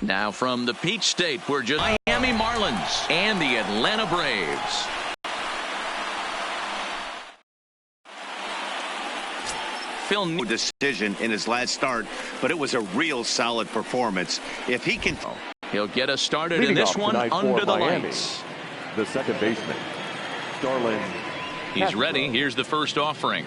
Now from the Peach State, we're just Miami Marlins and the Atlanta Braves. Phil knew decision in his last start, but it was a real solid performance. If he can, he'll get us started in this one under the lights. The second baseman, Darlin. He's ready. Here's the first offering.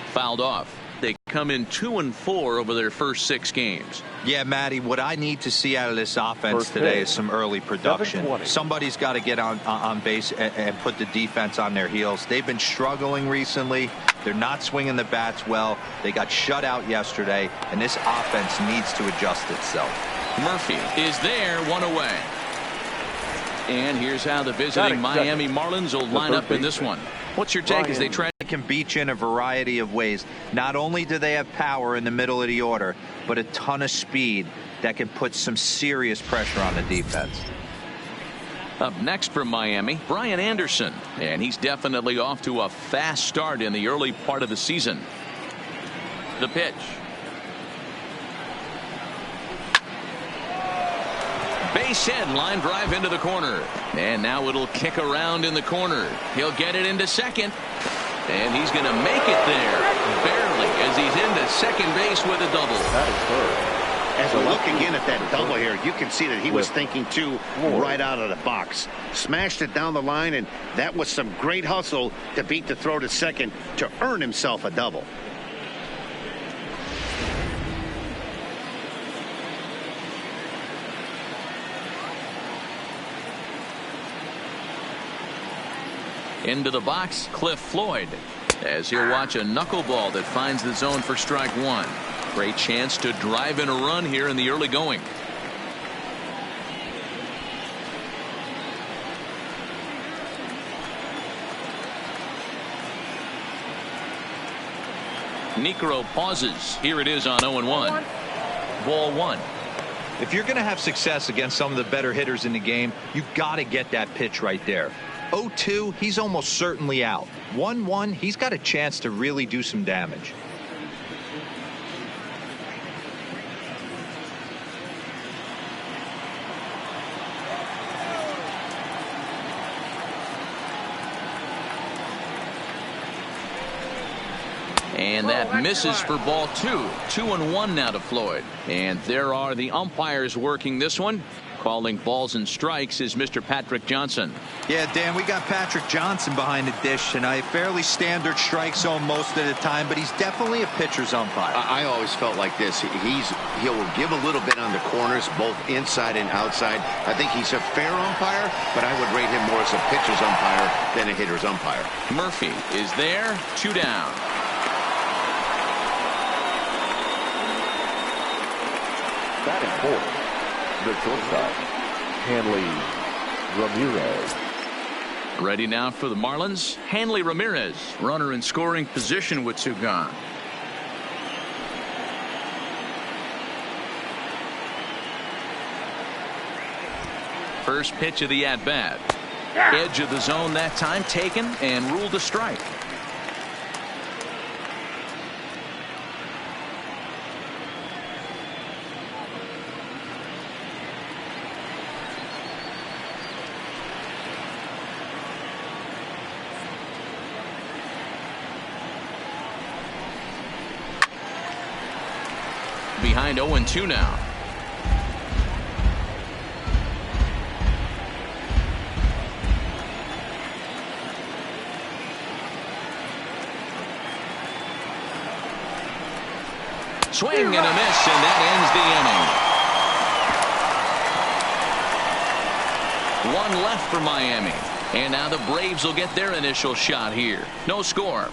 Fouled off. They come in 2-4 over their first 6 games. Yeah, Matty, what I need to see out of this offense today is some early production. Somebody's got to get on base and put the defense on their heels. They've been struggling recently. They're not swinging the bats well. They got shut out yesterday, and this offense needs to adjust itself. Murphy is there, 1 away. And here's how the visiting Miami Marlins will line up in this one. What's your take as they try? They can beat you in a variety of ways. Not only do they have power in the middle of the order, but a ton of speed that can put some serious pressure on the defense. Up next from Miami, Brian Anderson, and he's definitely off to a fast start in the early part of the season. The pitch. Base hit, line drive into the corner. And now it'll kick around in the corner. He'll get it into second. And he's going to make it there. Barely, as he's into second base with a double. That is third. as we look again at that double here, you can see that he was thinking too right out of the box. Smashed it down the line, and that was some great hustle to beat the throw to second to earn himself a double. Into the box, Cliff Floyd, as he'll watch a knuckleball that finds the zone for strike one. Great chance to drive in a run here in the early going. Niekro pauses. Here it is on 0-1. Ball one. If you're going to have success against some of the better hitters in the game, you've got to get that pitch right there. 0-2, he's almost certainly out. 1-1, he's got a chance to really do some damage. And that misses for ball two. 2-1 now to Floyd. And there are the umpires working this one. Calling balls and strikes is Mr. Patrick Johnson. Yeah, Dan, we got Patrick Johnson behind the dish tonight. Fairly standard strike zone most of the time, but he's definitely a pitcher's umpire. I always felt like this. He'll give a little bit on the corners, both inside and outside. I think he's a fair umpire, but I would rate him more as a pitcher's umpire than a hitter's umpire. Murphy is there. 2 down. Batting fourth, the shortstop, Hanley Ramirez. Ready now for the Marlins. Hanley Ramirez, runner in scoring position with 2 gone. First pitch of the at-bat. Edge of the zone that time taken and ruled a strike. Behind 0-2 now. Swing and a miss, and that ends the inning. 1 left for Miami. And now the Braves will get their initial shot here. No score.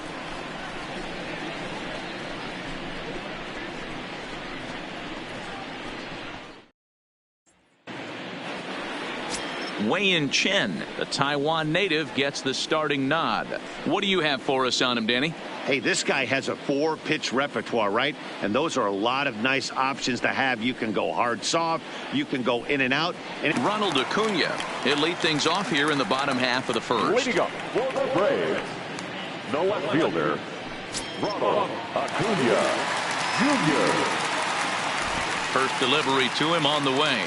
Wei-Yin Chen, the Taiwan native, gets the starting nod. What do you have for us on him, Danny? Hey, this guy has a 4-pitch repertoire, right? And those are a lot of nice options to have. You can go hard, soft. You can go in and out. And Ronald Acuna, he'll lead things off here in the bottom half of the first. Leading up for the Braves, the left fielder, Ronald Acuna Jr. First delivery to him on the way.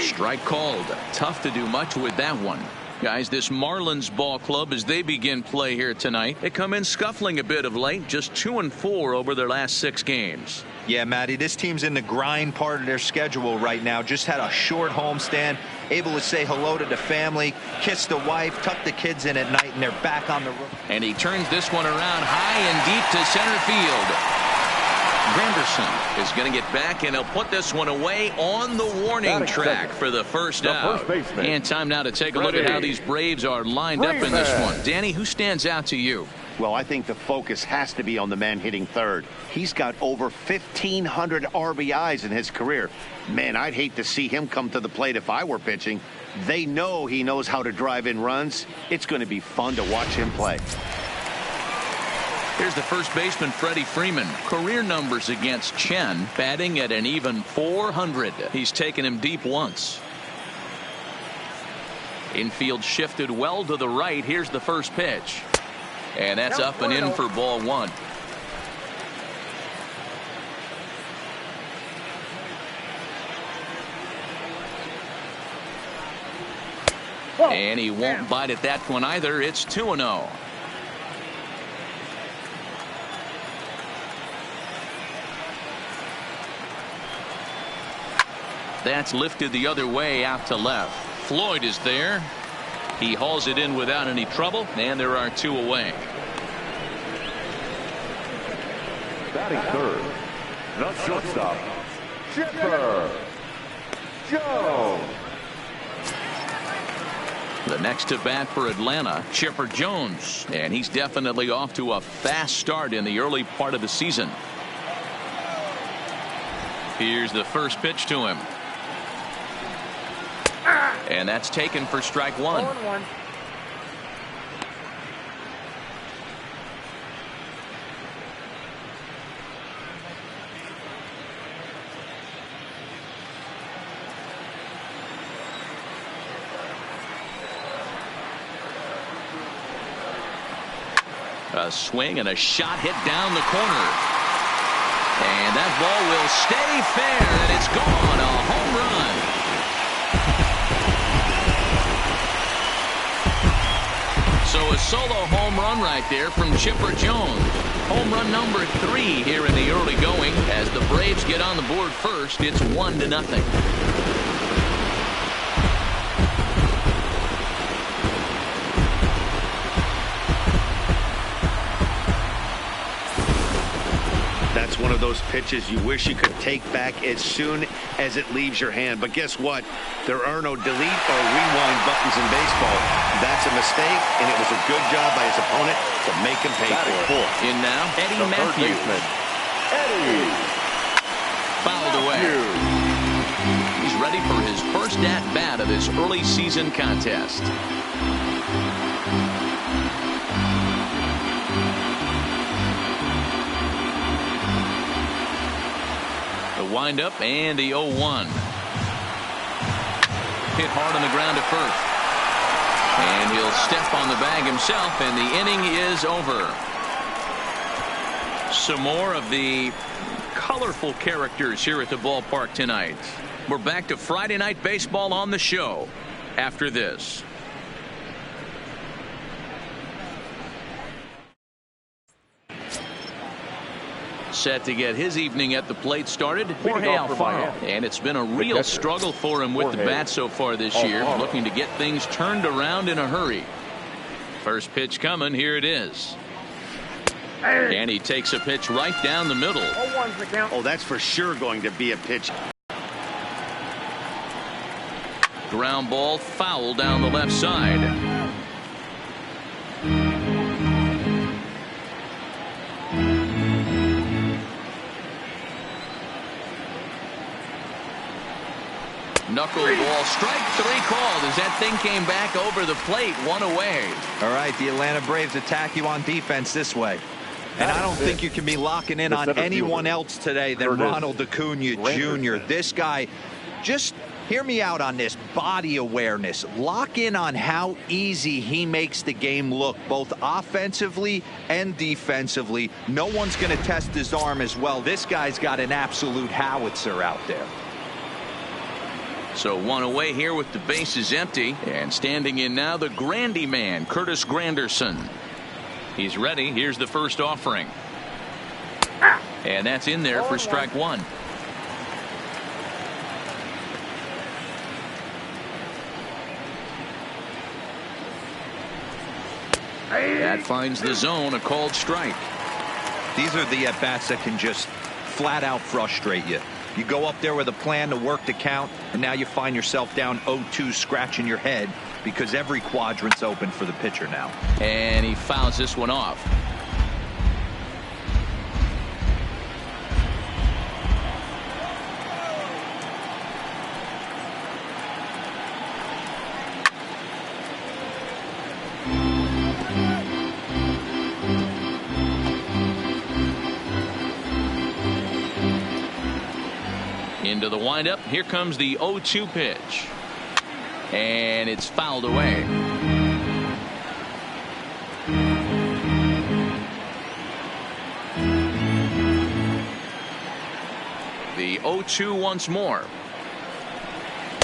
Strike called. Tough to do much with that one. Guys, this Marlins ball club, as they begin play here tonight, they come in scuffling a bit of late, just 2-4 over their last 6 games. Yeah, Matty, this team's in the grind part of their schedule right now. Just had a short homestand, able to say hello to the family, kiss the wife, tuck the kids in at night, and they're back on the road. And he turns this one around high and deep to center field. Granderson is going to get back, and he'll put this one away on the warning track for the first out. And time now to take a look at how these Braves are lined up in this one. Danny, who stands out to you? Well, I think the focus has to be on the man hitting third. He's got over 1,500 RBIs in his career. Man, I'd hate to see him come to the plate if I were pitching. They know he knows how to drive in runs. It's going to be fun to watch him play. Here's the first baseman, Freddie Freeman. Career numbers against Chen, batting at an even 400. He's taken him deep once. Infield shifted well to the right. Here's the first pitch. And that's up and in for ball 1. And he won't bite at that one either. It's 2-0. That's lifted the other way out to left. Floyd is there. He hauls it in without any trouble, and there are 2 away. Batting third, the shortstop, Chipper Jones. The next to bat for Atlanta, Chipper Jones, and he's definitely off to a fast start in the early part of the season. Here's the first pitch to him. And that's taken for strike 1. A swing and a shot hit down the corner. And that ball will stay fair, and it's gone. A home run. So a solo home run right there from Chipper Jones. Home run number 3 here in the early going. As the Braves get on the board first, it's 1-0. That's one of those pitches you wish you could take back as soon as it leaves your hand. But guess what? There are no delete or rewind buttons in baseball. That's a mistake, and it was a good job by his opponent to make him pay for it. In now, Eddie Matthews. Eddie. Fouled away. He's ready for his first at-bat of this early season contest. The windup and the 0-1. Hit hard on the ground to first. And he'll step on the bag himself, and the inning is over. Some more of the colorful characters here at the ballpark tonight. We're back to Friday Night Baseball on the show after this. Set to get his evening at the plate started, Jorge Alfaro. And it's been a real struggle for him with the bat so far this year, looking to get things turned around in a hurry. First pitch coming, here it is. And he takes a pitch right down the middle. Oh, that's for sure going to be a pitch. Ground ball foul down the left side. Knuckleball, strike 3 called as that thing came back over the plate, 1 away. All right, the Atlanta Braves attack you on defense this way. And I don't think you can be locking in on anyone else today than Ronald Acuna Jr. This guy just Hear me out on this. Body awareness. Lock in on how easy he makes the game look, both offensively and defensively. No one's going to test his arm as well. This guy's got an absolute howitzer out there. So one away here with the bases empty. And standing in now, the Grandy man, Curtis Granderson. He's ready. Here's the first offering. And that's in there for strike one. That finds the zone, a called strike. These are the at-bats that can just flat out frustrate you. You go up there with a plan to work the count, and now you find yourself down 0-2 scratching your head because every quadrant's open for the pitcher now. And he fouls this one off. Into the windup. Here comes the 0-2 pitch. And it's fouled away. The 0-2 once more.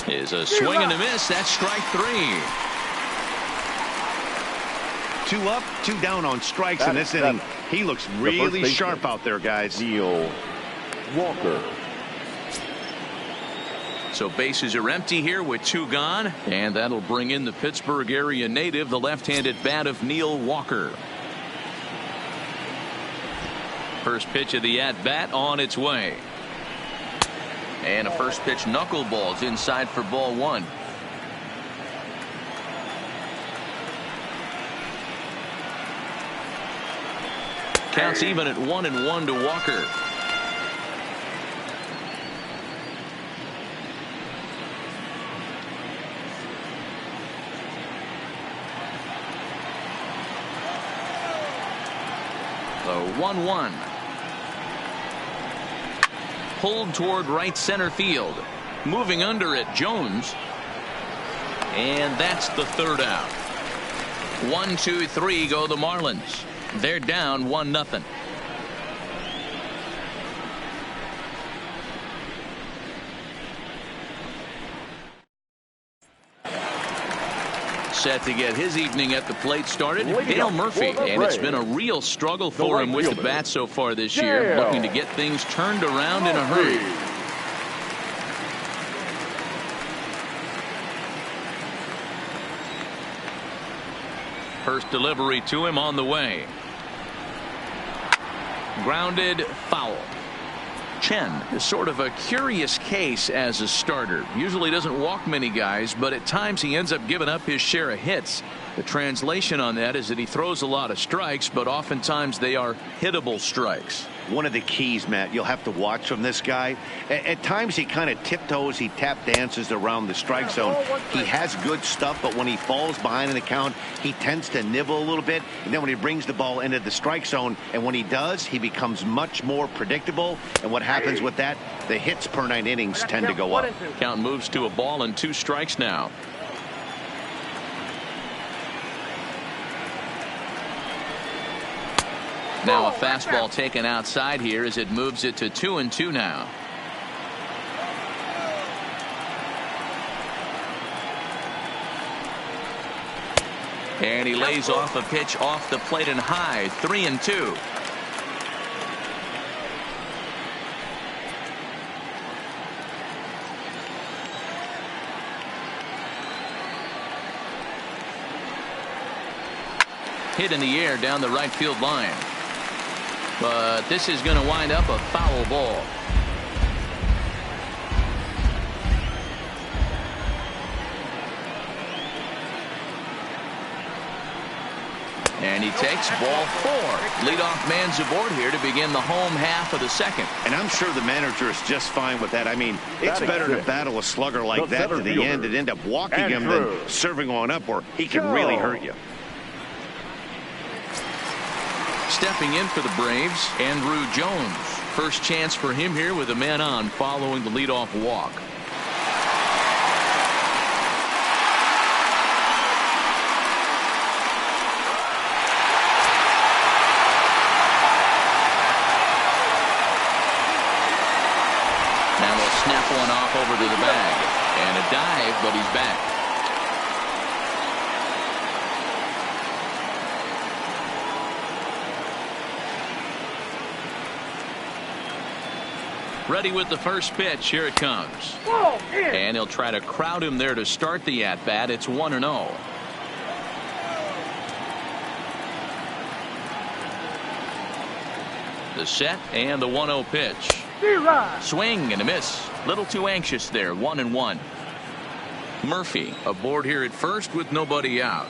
Is a swing and a miss. That's strike three. 2 up, 2 down on strikes in this inning. He looks really sharp out there, guys. Neil Walker. So bases are empty here with 2 gone, and that'll bring in the Pittsburgh area native, the left-handed bat of Neil Walker. First pitch of the at-bat on its way. And a first pitch knuckleballs inside for ball 1. Counts even at 1-1 to Walker. The 1-1. Pulled toward right center field. Moving under it, Jones. And that's the third out. 1, 2, 3 go the Marlins. They're down 1-0. Set to get his evening at the plate started, Dale Murphy, and it's been a real struggle for him with the bat so far this year, looking to get things turned around in a hurry. First delivery to him on the way. Grounded, foul. Chen is sort of a curious case as a starter. Usually doesn't walk many guys, but at times he ends up giving up his share of hits. The translation on that is that he throws a lot of strikes, but oftentimes they are hittable strikes. One of the keys, Matt, you'll have to watch from this guy. At times he kind of tiptoes, he tap dances around the strike zone. He has good stuff, but when he falls behind in the count, he tends to nibble a little bit. And then when he brings the ball into the strike zone, and when he does, he becomes much more predictable. And what happens with that? The hits per 9 innings tend to go up. Count moves to a ball and 2 strikes now. Now a fastball taken outside here as it moves it to 2-2 now. And he lays off a pitch off the plate and high. 3-2. Hit in the air down the right field line. But this is going to wind up a foul ball. And he takes ball 4. Leadoff man's aboard here to begin the home half of the second. And I'm sure the manager is just fine with that. I mean, it's better to battle a slugger like that to the end and end up walking him than serving on up where he can really hurt you. Stepping in for the Braves, Andrew Jones. First chance for him here with a man on following the leadoff walk. snap one off over to the bag. And a dive, but he's back. Ready with the first pitch. Here it comes. And he'll try to crowd him there to start the at-bat. It's 1-0. The set and the 1-0 pitch. Swing and a miss. Little too anxious there. 1-1. Murphy aboard here at first with nobody out.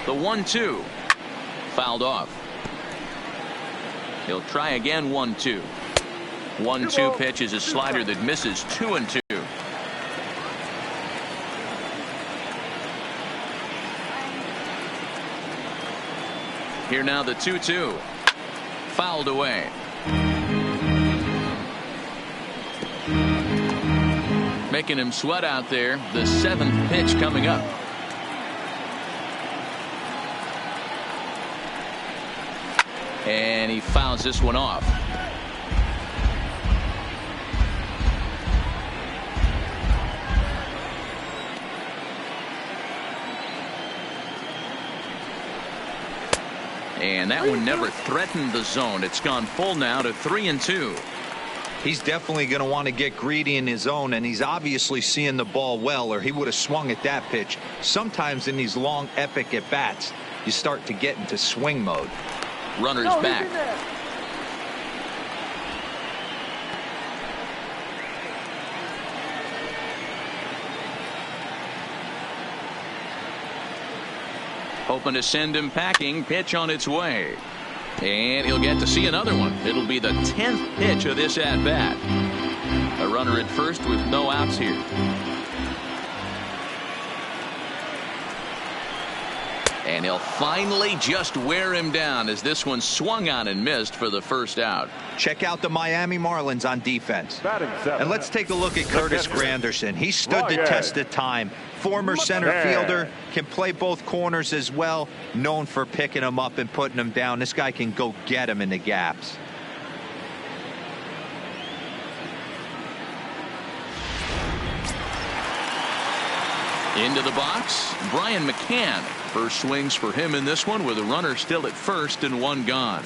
The 1-2 fouled off. He'll try again. 1-2. 1-2 pitch is a slider that misses. 2-2. Here now the 2-2 fouled away. Making him sweat out there. The 7th pitch coming up. And he fouls this one off. And that one never threatened the zone. It's gone full now to 3-2. He's definitely going to want to get greedy in his zone, and he's obviously seeing the ball well, or he would have swung at that pitch. Sometimes in these long epic at bats, you start to get into swing mode. Runner's back. Hoping to send him packing. Pitch on its way. And he'll get to see another one. It'll be the 10th pitch of this at bat. A runner at first with no outs here. And he'll finally just wear him down as this one swung on and missed for the first out. Check out the Miami Marlins on defense. And let's take a look at Curtis Granderson. He stood the test of time. Former center fielder, can play both corners as well. Known for picking him up and putting him down. This guy can go get him in the gaps. Into the box, Brian McCann. First swings for him in this one with a runner still at first and one gone.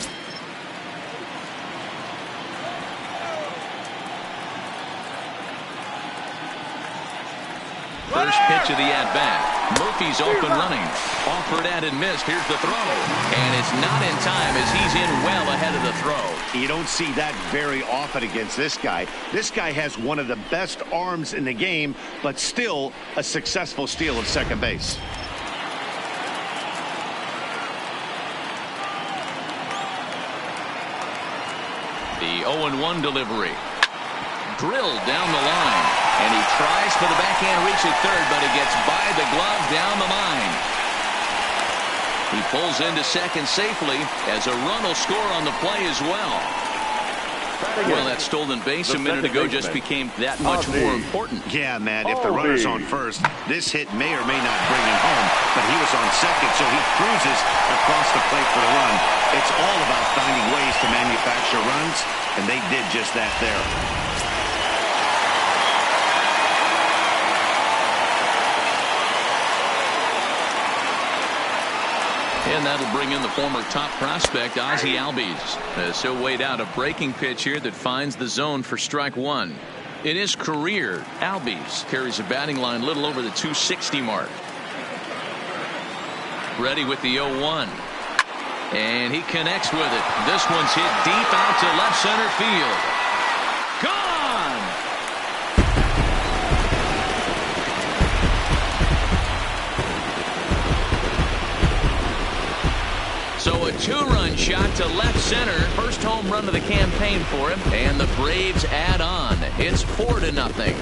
First pitch of the at-bat. Murphy's open running. Offered at and missed. Here's the throw. And it's not in time as he's in well ahead of the throw. You don't see that very often against this guy. This guy has one of the best arms in the game, but still a successful steal of second base. The 0-1 delivery. Drilled down the line. And he tries for the backhand reach at third, but it gets by the glove down the line. He pulls into second safely as a run will score on the play as well. Well, that stolen base a minute ago just became that much more important. Yeah, man, if the runner's on first, this hit may or may not bring him home, but he was on second, so he cruises across the plate for the run. It's all about finding ways to manufacture runs, and they did just that there. And that'll bring in the former top prospect, Ozzie Albies. So weighed out a breaking pitch here that finds the zone for strike one. In his career, Albies carries a batting line little over the 260 mark. Ready with the 0-1. And he connects with it. This one's hit deep out to left center field. Gone! So a two-run shot to left center. First home run of the campaign for him. And the Braves add on. It's 4-0.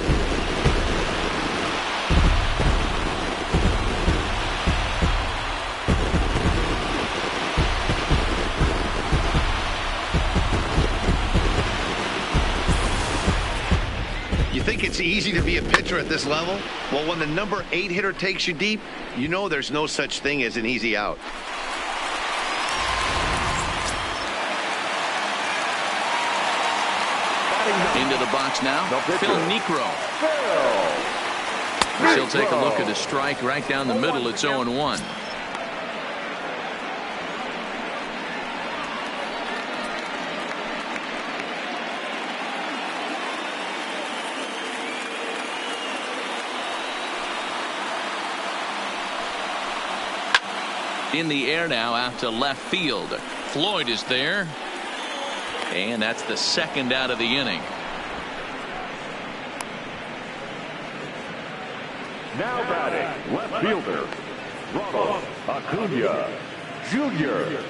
think it's easy to be a pitcher at this level? Well, when the number 8 hitter takes you deep, you know there's no such thing as an easy out. Into the box now, Phil Niekro. He'll take a look at a strike right down the middle. It's 0-1. In the air now out to left field. Floyd is there. And that's the second out of the inning. Now batting, left fielder, Ronald Acuna Jr.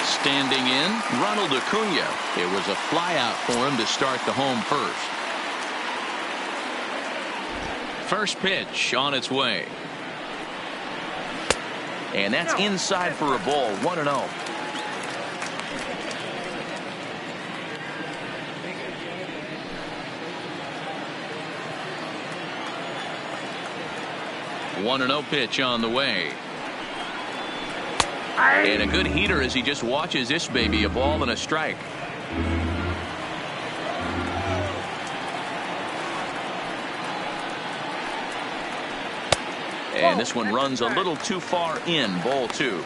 Standing in, Ronald Acuna. It was a flyout for him to start the home first. First pitch on its way. And that's inside for a ball. 1-0. One and 0 pitch on the way. And a good heater as he just watches this baby, a ball and a strike. And this one runs a little too far in. Ball 2.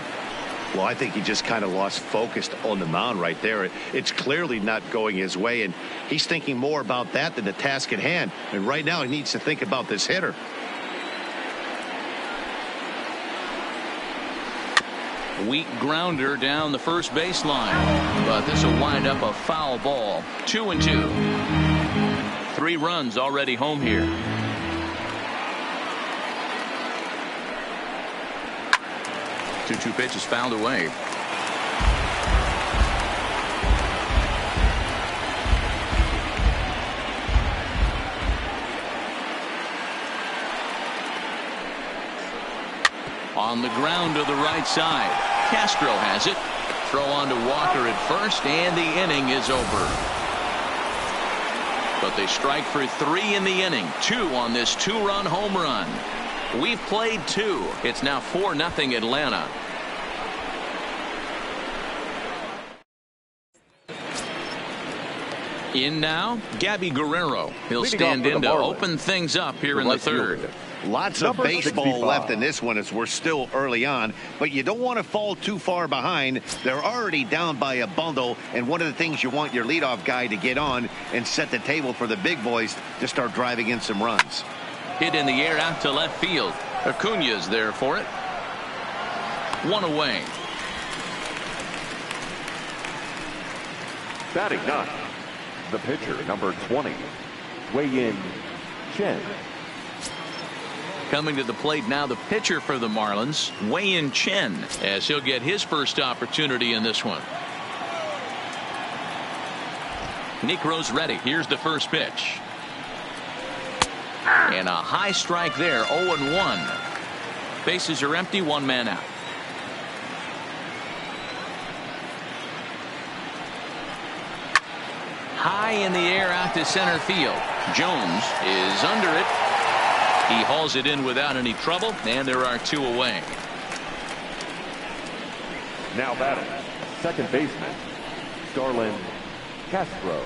Well, I think he just kind of lost focus on the mound right there. It's clearly not going his way, and he's thinking more about that than the task at hand. And right now he needs to think about this hitter. Weak grounder down the first baseline, but this will wind up a foul ball. 2-2. 3 runs already home here. 2-2 pitch is fouled away. On the ground to the right side. Castro has it. Throw on to Walker at first, and the inning is over. But they strike for 3 in the inning. 2 on this 2-run home run. We've played 2. It's now 4-0 Atlanta. In now, Gabby Guerrero. He'll stand in to open things up here in the third. Lots of baseball left in this one as we're still early on, but you don't want to fall too far behind. They're already down by a bundle, and one of the things you want your leadoff guy to get on and set the table for the big boys to start driving in some runs. Hit in the air out to left field. Acuna's there for it. 1 away. Batting 9, the pitcher, number 20, Wei-Yin Chen. Coming to the plate now, the pitcher for the Marlins, Wei-Yin Chen, as he'll get his first opportunity in this one. Niekro's ready. Here's the first pitch. And a high strike there. 0-1. Bases are empty. 1 man out. High in the air out to center field. Jones is under it. He hauls it in without any trouble, and there are 2 away. Now batting, second baseman, Starlin Castro.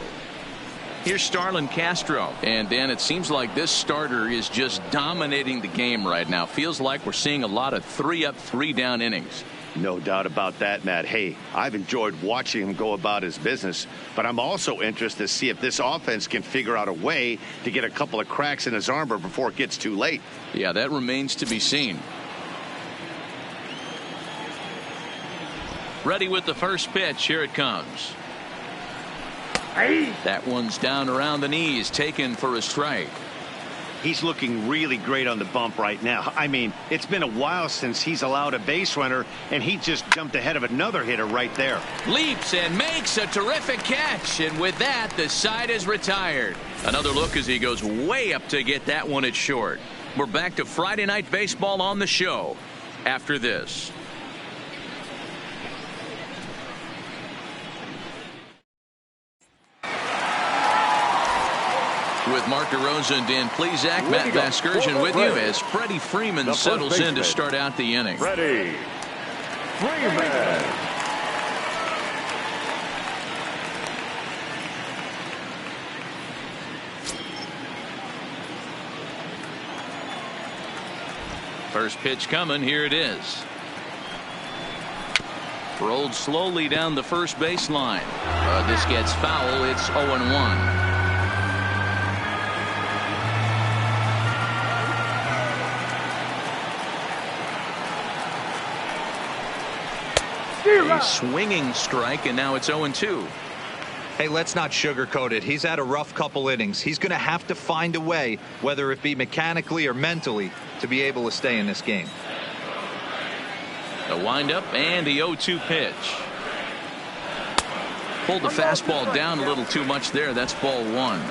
Here's Starlin Castro. And Dan, it seems like this starter is just dominating the game right now. Feels like we're seeing a lot of 3-up, 3-down innings. No doubt about that, Matt. Hey, I've enjoyed watching him go about his business, but I'm also interested to see if this offense can figure out a way to get a couple of cracks in his armor before it gets too late. Yeah, that remains to be seen. Ready with the first pitch. Here it comes. That one's down around the knees, taken for a strike. He's looking really great on the bump right now. I mean, it's been a while since he's allowed a base runner, and he just jumped ahead of another hitter right there. Leaps and makes a terrific catch, and with that, the side is retired. Another look as he goes way up to get that one at short. We're back to Friday Night Baseball on the show after this. with Mark DeRosa and Dan Plesac. Matt Vasgersian with you as Freddie Freeman settles in to start out the inning. Freddie Freeman. First pitch coming. Here it is. Rolled slowly down the first baseline. This gets foul. It's 0-1. A swinging strike, and now it's 0-2. Hey, let's not sugarcoat it. He's had a rough couple innings. He's going to have to find a way, whether it be mechanically or mentally, to be able to stay in this game. The windup and the 0-2 pitch. Pulled the fastball down a little too much there. That's ball one.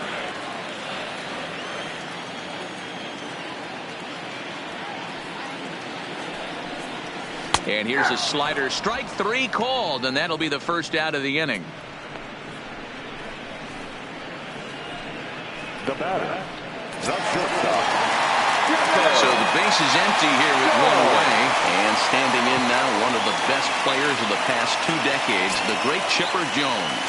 And here's a slider. Strike three called, and that'll be the first out of the inning. The batter, the shortstop. So the base is empty here with one away, and standing in now, one of the best players of the past 2 decades, the great Chipper Jones.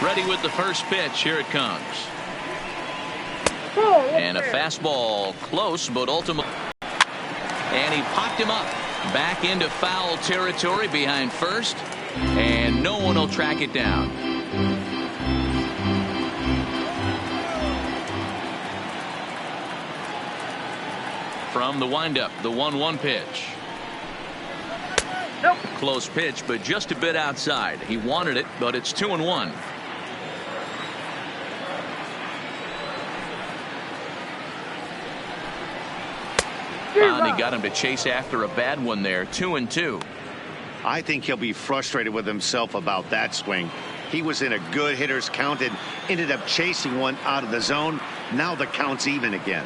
Ready with the first pitch. Here it comes. And a fastball close, but ultimately. And he popped him up back into foul territory behind first, and no one will track it down. From the windup, the 1-1 pitch. Nope. Close pitch, but just a bit outside. He wanted it, but it's 2-1. Finally got him to chase after a bad one there. 2-2. I think he'll be frustrated with himself about that swing. He was in a good hitter's count and ended up chasing one out of the zone. Now the count's even again.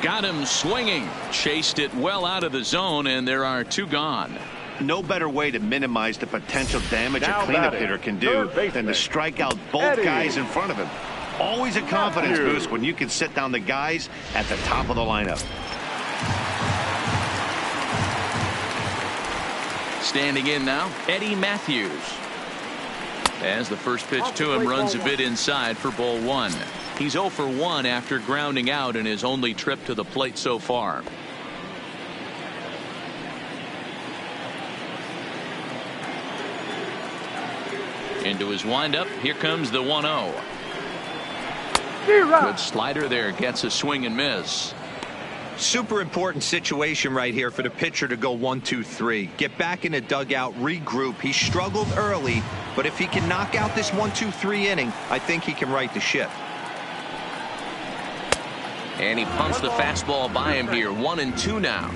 Got him swinging. Chased it well out of the zone, and there are 2 gone. No better way to minimize the potential damage a cleanup hitter can do than to strike out both guys in front of him. Always a confidence boost when you can sit down the guys at the top of the lineup. Standing in now, Eddie Matthews. As the first pitch to him runs a bit inside for ball 1. He's 0 for 1 after grounding out in his only trip to the plate so far. Into his windup. Here comes the 1-0. Good slider there. Gets a swing and miss. Super important situation right here for the pitcher to go 1-2-3. Get back in the dugout, regroup. He struggled early, but if he can knock out this 1-2-3 inning, I think he can right the ship. And he pumps the fastball by him here. 1-2 now.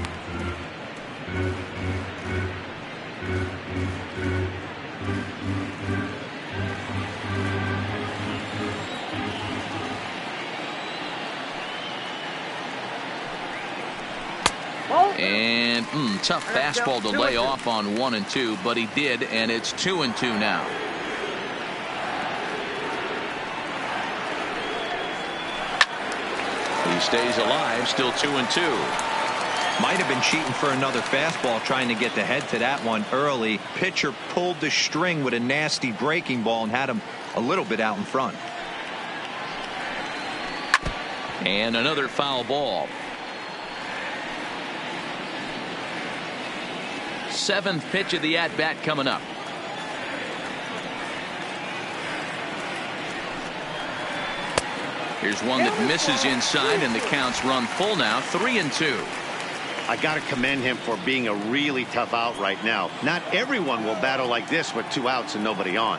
And tough fastball to lay off on 1-2, but he did, and it's 2-2 now. He stays alive, still 2-2. Might have been cheating for another fastball, trying to get the head to that one early. Pitcher pulled the string with a nasty breaking ball and had him a little bit out in front. And another foul ball. 7th pitch of the at-bat coming up. Here's one that misses inside, and the count's run full now. 3-2. I got to commend him for being a really tough out right now. Not everyone will battle like this with 2 outs and nobody on.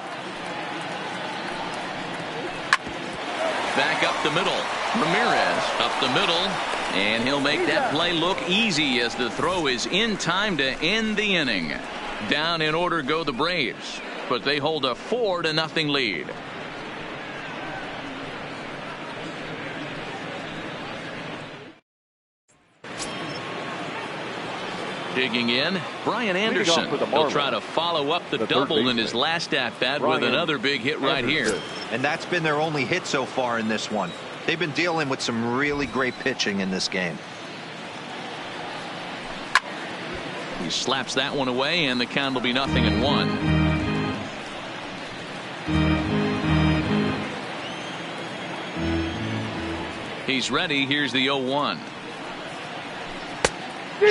Back up the middle. Ramirez up the middle. And he'll make that play look easy as the throw is in time to end the inning. Down in order go the Braves, but they hold a 4-0 lead. Digging in, Brian Anderson. He'll try to follow up the double in his last at-bat with another big hit right here. And that's been their only hit so far in this one. They've been dealing with some really great pitching in this game. He slaps that one away, and the count will be 0-1. He's ready. Here's the 0-1.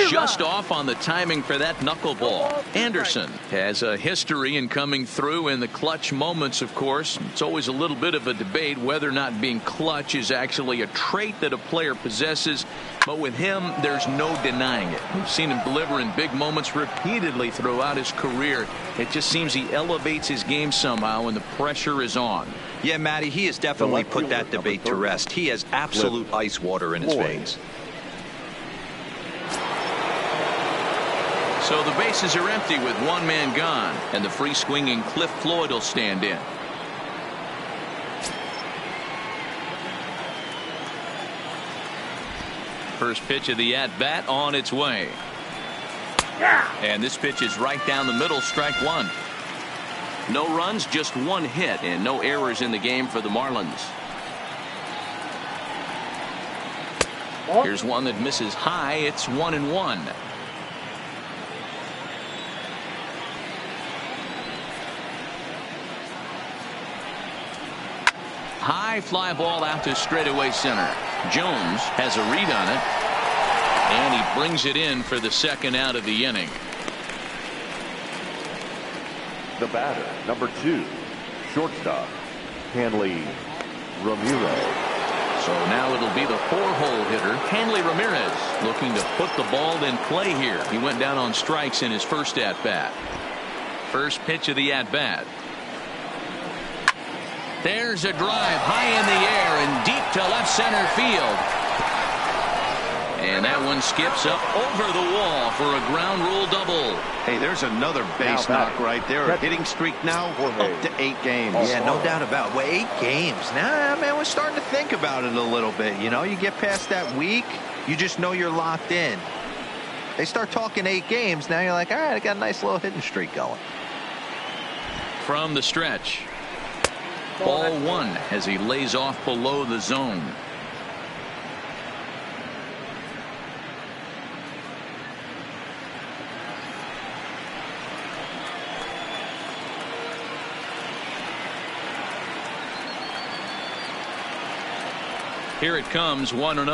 Just off on the timing for that knuckleball. Anderson has a history in coming through in the clutch moments, of course. It's always a little bit of a debate whether or not being clutch is actually a trait that a player possesses. But with him, there's no denying it. We've seen him deliver in big moments repeatedly throughout his career. It just seems he elevates his game somehow when the pressure is on. Yeah, Matty, he has definitely put that debate to rest. He has absolute ice water in his veins. So the bases are empty with one man gone, and the free swinging Cliff Floyd will stand in. First pitch of the at-bat on its way. And this pitch is right down the middle, strike one. No runs, just one hit, and no errors in the game for the Marlins. Here's one that misses high. It's 1-1. High fly ball out to straightaway center. Jones has a read on it, and he brings it in for the second out of the inning. The batter, number 2, shortstop, Hanley Ramirez. So now it'll be the 4-hole hitter, Hanley Ramirez, looking to put the ball in play here. He went down on strikes in his first at-bat. First pitch of the at-bat. There's a drive high in the air and deep to left center field. And that one skips up over the wall for a ground rule double. Hey, there's another base knock right there. A hitting streak now up to 8 games. Yeah, no doubt about it. Well, 8 games. Nah, man, we're starting to think about it a little bit. You know, you get past that week, you just know you're locked in. They start talking 8 games, now you're like, all right, I got a nice little hitting streak going. From the stretch. Ball 1 as he lays off below the zone. Here it comes, 1-0.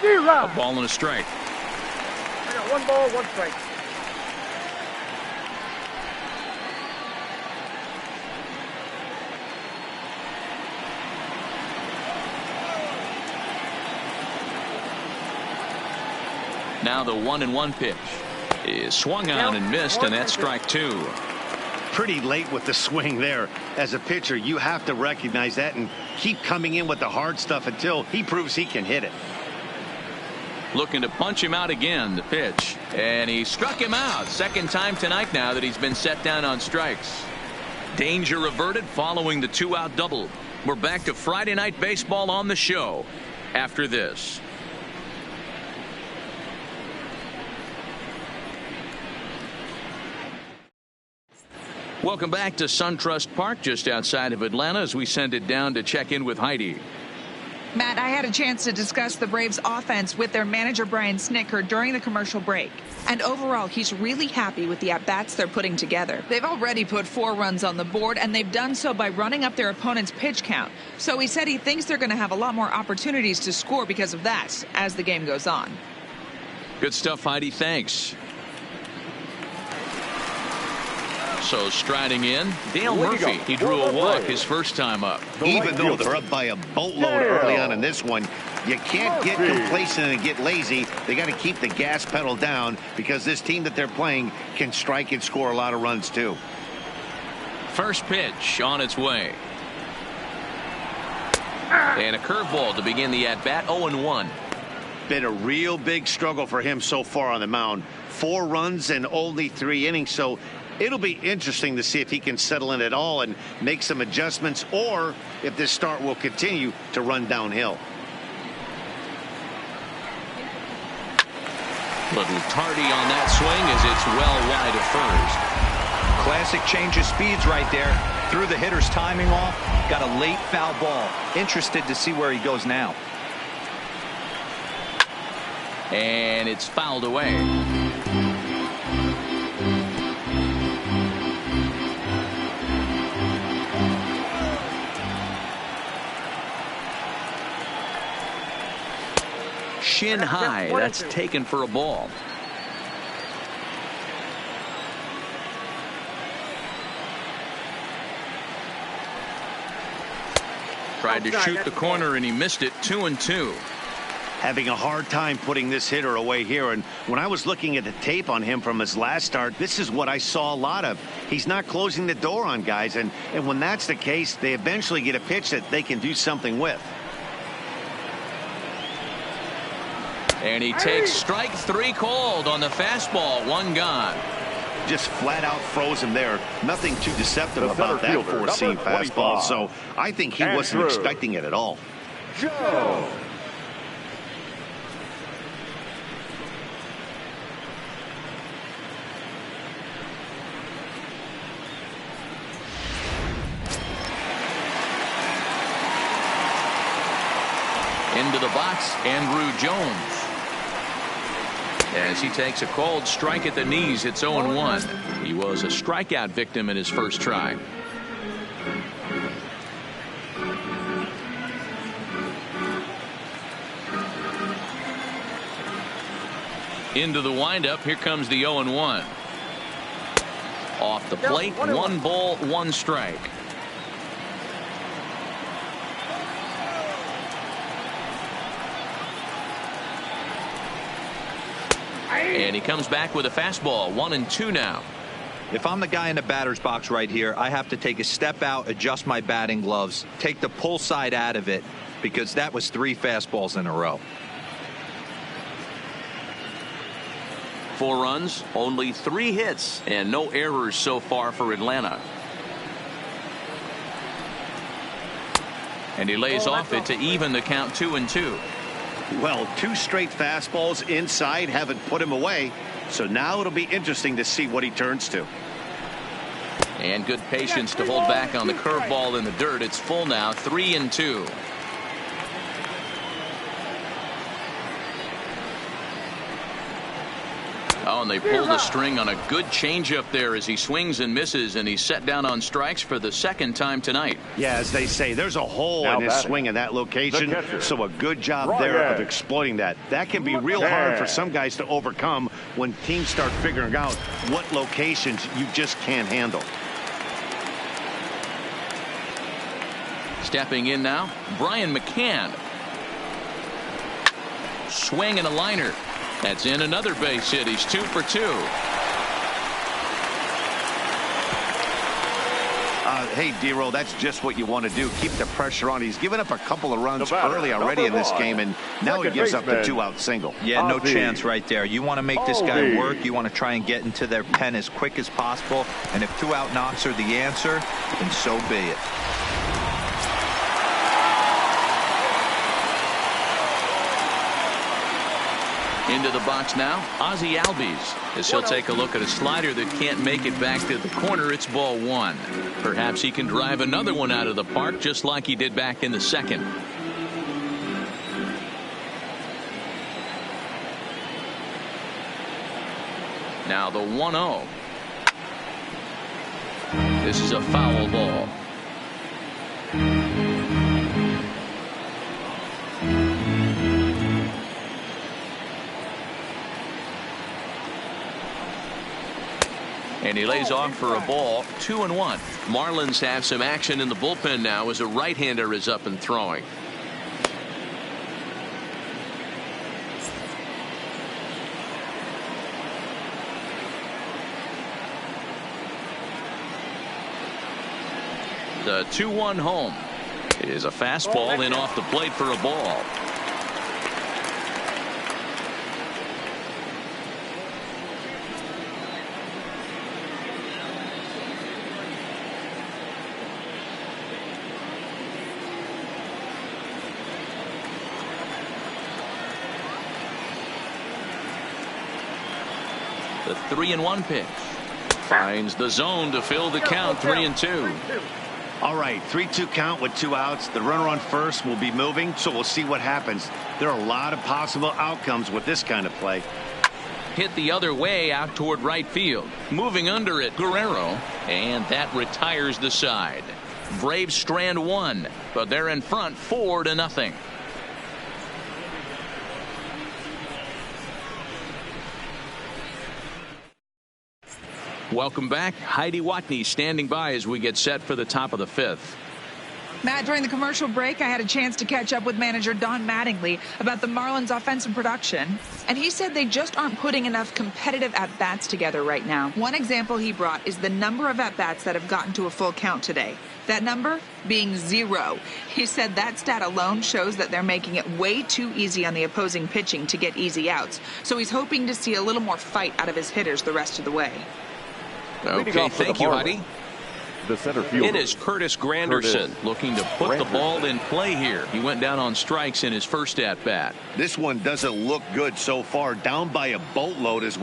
A ball and a strike. I got 1 ball, 1 strike. Now the 1-1 pitch is swung on and missed, and that's strike 2. Pretty late with the swing there. As a pitcher, you have to recognize that and keep coming in with the hard stuff until he proves he can hit it. Looking to punch him out again, the pitch. And he struck him out. Second time tonight now that he's been set down on strikes. Danger averted following the 2-out double. We're back to Friday Night Baseball on the show after this. Welcome back to SunTrust Park just outside of Atlanta as we send it down to check in with Heidi. Matt, I had a chance to discuss the Braves offense with their manager Brian Snitker during the commercial break. And overall, he's really happy with the at-bats they're putting together. They've already put 4 runs on the board, and they've done so by running up their opponent's pitch count. So he said he thinks they're going to have a lot more opportunities to score because of that as the game goes on. Good stuff, Heidi. Thanks. So striding in, Dale Murphy. He drew a walk his first time up. Even though they're up by a boatload early on in this one, you can't get complacent and get lazy. They got to keep the gas pedal down because this team that they're playing can strike and score a lot of runs too. First pitch on its way. And a curveball to begin the at-bat, 0-1. Been a real big struggle for him so far on the mound. 4 runs and only 3 innings, so it'll be interesting to see if he can settle in at all and make some adjustments, or if this start will continue to run downhill. Little tardy on that swing as it's well wide of first. Classic change of speeds right there. Threw the hitter's timing off. Got a late foul ball. Interested to see where he goes now. And it's fouled away. Shin high. That's taken for a ball. Tried to shoot the corner and he missed it. 2-2. Having a hard time putting this hitter away here, and when I was looking at the tape on him from his last start, this is what I saw a lot of. He's not closing the door on guys, and when that's the case, they eventually get a pitch that they can do something with. And he takes strike 3 called on the fastball. 1 gone. Just flat out froze him there. Nothing too deceptive about that four-seam fastball. So I think he wasn't expecting it at all. Joe. Into the box, Andrew Jones. As he takes a called strike at the knees, it's 0-1. He was a strikeout victim in his first try. Into the windup, here comes the 0-1. Off the plate, 1 ball, 1 strike. And he comes back with a fastball. 1-2 now. If I'm the guy in the batter's box right here, I have to take a step out, adjust my batting gloves, take the pull side out of it, because that was 3 fastballs in a row. 4 runs, only 3 hits, and no errors so far for Atlanta. And he lays off it to even the count. 2-2. Well, 2 straight fastballs inside haven't put him away. So now it'll be interesting to see what he turns to. And good patience to hold back on the curveball in the dirt. It's full now. 3-2. Oh, and they pull the string on a good changeup there as he swings and misses, and he's set down on strikes for the 2nd time tonight. Yeah, as they say, there's a hole in his swing in that location, so a good job there of exploiting that. That can be real hard for some guys to overcome when teams start figuring out what locations you just can't handle. Stepping in now, Brian McCann. Swing and a liner. That's in another base hit. He's 2 for 2. Hey, D-Roll, that's just what you want to do. Keep the pressure on. He's given up a couple of runs early already in this game, and now he gives up the 2-out single. Yeah, no chance right there. You want to make this guy work. You want to try and get into their pen as quick as possible. And if 2-out knocks are the answer, then so be it. Into the box now, Ozzie Albies, as he'll take a look at a slider that can't make it back to the corner. It's ball 1. Perhaps he can drive another one out of the park just like he did back in the 2nd. Now the 1-0. This is a foul ball. And he lays off for a ball. 2-1. Marlins have some action in the bullpen now as a right-hander is up and throwing. The 2-1 home is a fastball in off the plate for a ball. The 3-1 pitch. Finds the zone to fill the count. 3-2. All right, 3-2 count with 2 outs. The runner on first will be moving, so we'll see what happens. There are a lot of possible outcomes with this kind of play. Hit the other way out toward right field. Moving under it, Guerrero. And that retires the side. Braves strand 1, but they're in front 4-0. Welcome back. Heidi Watney standing by as we get set for the top of the 5th. Matt, during the commercial break, I had a chance to catch up with manager Don Mattingly about the Marlins' offensive production, and he said they just aren't putting enough competitive at-bats together right now. One example he brought is the number of at-bats that have gotten to a full count today. That number being 0. He said that stat alone shows that they're making it way too easy on the opposing pitching to get easy outs, so he's hoping to see a little more fight out of his hitters the rest of the way. Okay, thank you, Heidi. The center fielder. It is Curtis Granderson looking to put the ball in play here. He went down on strikes in his first at-bat. This one doesn't look good so far. Down by a boatload as we